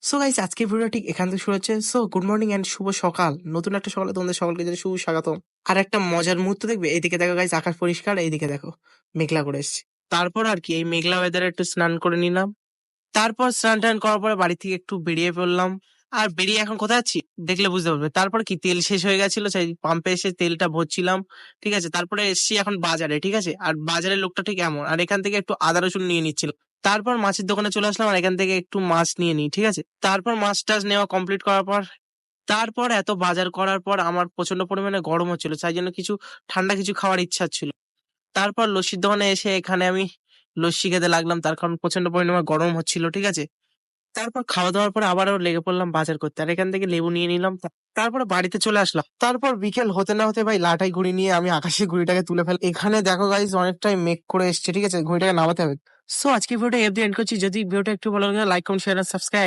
So guys, আজকের ভিডিওটা ঠিক এখান থেকে শুরু হচ্ছে। সো গুড মর্নিং এন্ড শুভ সকাল। নতুন একটা সকালে তোমাদের সকলকে জানাই শুভ স্বাগতম। আর একটা মজার মুহূর্ত দেখবে, এইদিকে দেখো গাইস, আকাশ পরিষ্কার, এইদিকে দেখো মেঘলা করে এসেছে। তারপর আর কি এই মেঘলা ওয়েদারে একটু স্নান করে নিলাম। তারপর স্নান টান করার পরে বাড়ি থেকে একটু বেরিয়ে পড়লাম। আর বেরিয়ে এখন কোথায় যাচ্ছি দেখলে বুঝতে পারবে। তারপর কি তেল শেষ হয়ে গেছিল, সেই পাম্পে এসে তেলটা ভরছিলাম। ঠিক আছে, তারপরে এসছি এখন বাজারে। ঠিক আছে, আর বাজারের লোকটা ঠিক এমন, আর এখান থেকে একটু আদা রসুন নিয়ে নিচ্ছিল। তারপর মাছের দোকানে চলে আসলাম, আর এখান থেকে একটু মাছ নিয়ে নিই। ঠিক আছে, তারপর মাছ টাছ নেওয়া কমপ্লিট করার পর এত বাজার করার পর আমার প্রচন্ড পরিমাণে গরম হচ্ছিল, তাই জন্য কিছু ঠান্ডা কিছু খাওয়ার ইচ্ছা ছিল। তারপর লস্যির দোকানে এসে এখানে আমি লস্যি খেতে লাগলাম, তার কারণ প্রচন্ড পরিমাণে গরম হচ্ছিল। ঠিক আছে, তারপর খাওয়া দাওয়ার পরে আবারও লেগে পড়লাম বাজার করতে, আর এখান থেকে লেবু নিয়ে নিলাম। তারপরে বাড়িতে চলে আসলাম। তারপর বিকেল হতে না হতে ভাই লাটাই ঘুড়ি নিয়ে আমি আকাশে ঘুড়িটাকে তুলে ফেল। এখানে দেখো গাইজ, অনেকটাই মেঘ করে এসছে। ঠিক আছে, ঘুড়িটাকে নামাতে হবে। সো আজকে ভিডিওটা এফ দিয়ে এন্ড করছি। যদি ভিডিওটা একটু ভালো লাগে, লাইক কমেন্ট শেয়ার আর সাবস্ক্রাইব।